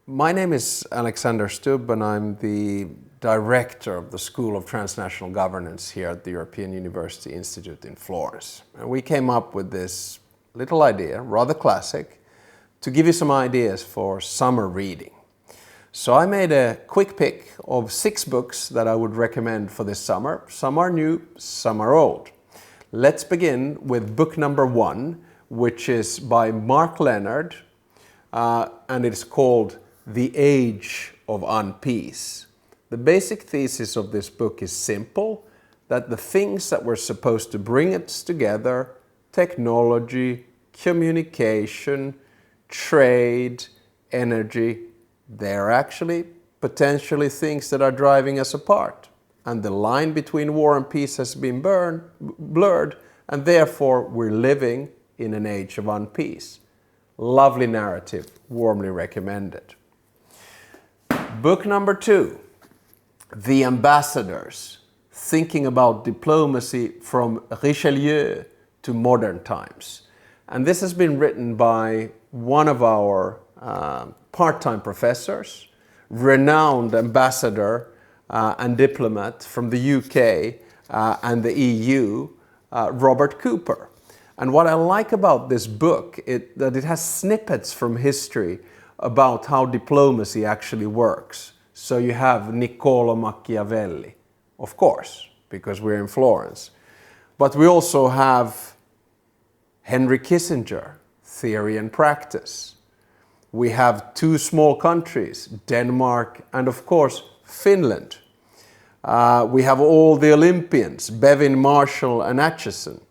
My name is Alex Stubb and I'm the director of the School of Transnational Governance here at the European University Institute in Florence. And we came up with this little idea, rather classic, to give you some ideas for summer reading. So I made a quick pick of 6 books that I would recommend for this summer. Some are new, some are old. Let's begin with book number 1, which is by Marc Leonard, and it's called The Age of Unpeace. The basic thesis of this book is simple, that the things that were supposed to bring us together, technology, communication, trade, energy, they're actually potentially things that are driving us apart. And the line between war and peace has been blurred, and therefore we're living in an age of unpeace. Lovely narrative, warmly recommended. Book number 2, The Ambassadors, thinking about diplomacy from Richelieu to modern times. And this has been written by one of our part-time professors, renowned ambassador and diplomat from the UK and the EU, Robert Cooper. And what I like about this book is that it has snippets from history about how diplomacy actually works. So you have Niccolo Machiavelli, of course, because we're in Florence. But we also have Henry Kissinger, Theory and Practice. We have 2 small countries, Denmark and of course Finland. We have all the Olympians, Bevin, Marshall and Acheson,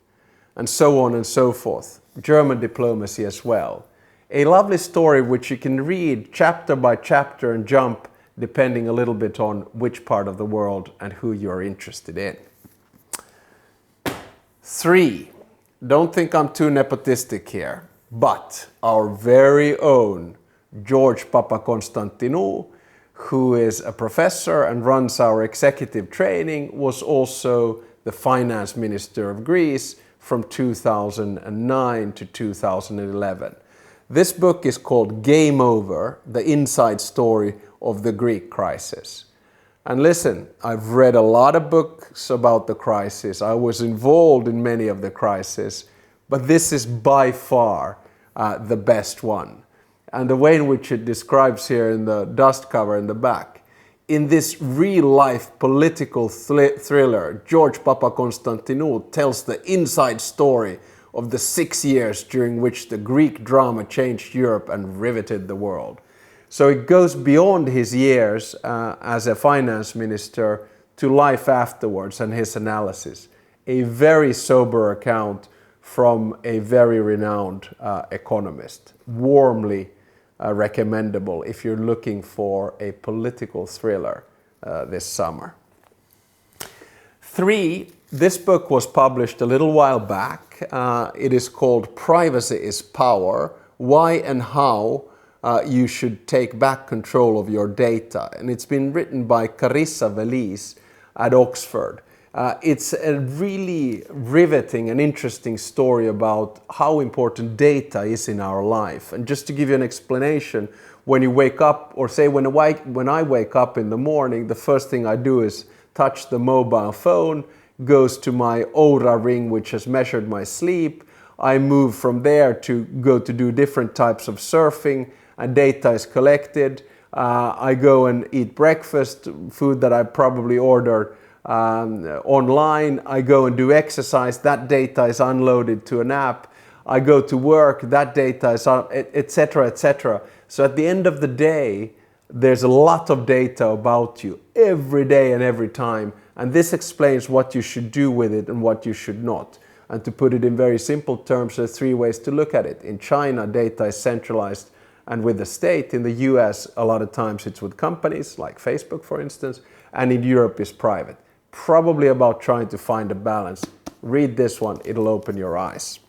and so on and so forth. German diplomacy as well. A lovely story which you can read chapter by chapter and jump depending a little bit on which part of the world and who you're interested in. 3. Don't think I'm too nepotistic here, but our very own George Papaconstantinou, who is a professor and runs our executive training, was also the finance minister of Greece from 2009 to 2011. This book is called Game Over, the inside story of the Greek crisis. And listen, I've read a lot of books about the crisis. I was involved in many of the crises, but this is by far the best one. And the way in which it describes here in the dust cover in the back, in this real-life political thriller, George Papaconstantinou tells the inside story of the 6 years during which the Greek drama changed Europe and riveted the world. So it goes beyond his years as a finance minister to life afterwards and his analysis. A very sober account from a very renowned economist. Warmly recommendable if you're looking for a political thriller this summer. 3, this book was published a little while back. It is called Privacy is Power, Why and How You Should Take Back Control of Your Data. And it's been written by Carissa Veliz at Oxford. It's a really riveting and interesting story about how important data is in our life. And just to give you an explanation, when you wake up, or say when I wake up in the morning, the first thing I do is touch the mobile phone, goes to my Oura ring, which has measured my sleep. I move from there to go to do different types of surfing, and data is collected. I go and eat breakfast, food that I probably ordered online. I go and do exercise, that data is unloaded to an app. I go to work, that data is etc., etc. So at the end of the day, there's a lot of data about you every day and every time, and this explains what you should do with it and what you should not. And to put it in very simple terms, there's 3 ways to look at it. In China, data is centralized and with the state. In the US, a lot of times it's with companies like Facebook, for instance, and in Europe is private. Probably about trying to find a balance. Read this one, it'll open your eyes.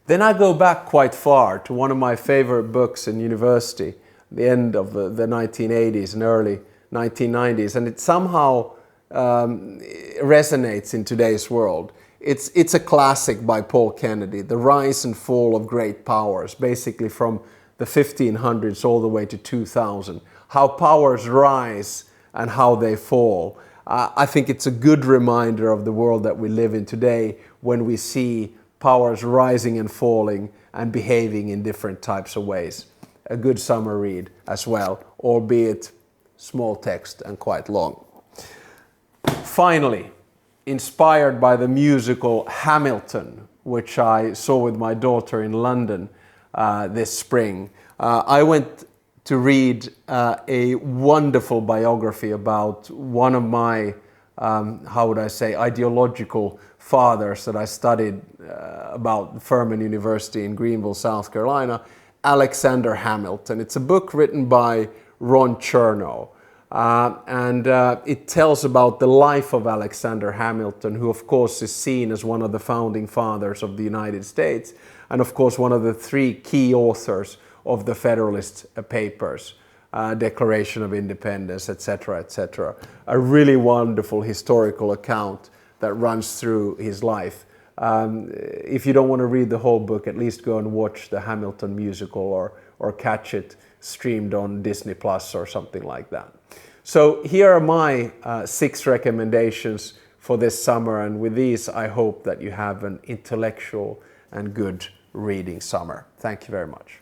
Then I go back quite far to one of my favorite books in university, the end of the 1980s and early 1990s, and it somehow resonates in today's world. It's a classic by Paul Kennedy, The Rise and Fall of Great Powers, basically from the 1500s all the way to 2000, how powers rise and how they fall. I think it's a good reminder of the world that we live in today when we see powers rising and falling and behaving in different types of ways. A good summer read as well, albeit small text and quite long. Finally, inspired by the musical Hamilton, which I saw with my daughter in London this spring, I went to read a wonderful biography about one of my, how would I say, ideological fathers that I studied about Furman University in Greenville, South Carolina, Alexander Hamilton. It's a book written by Ron Chernow. And it tells about the life of Alexander Hamilton, who of course is seen as one of the founding fathers of the United States, and of course one of the three key authors of the Federalist Papers, Declaration of Independence, etc., etc. A really wonderful historical account that runs through his life. If you don't want to read the whole book, at least go and watch the Hamilton musical or catch it streamed on Disney Plus or something like that. So here are my 6 recommendations for this summer, and with these I hope that you have an intellectual and good reading summer. Thank you very much.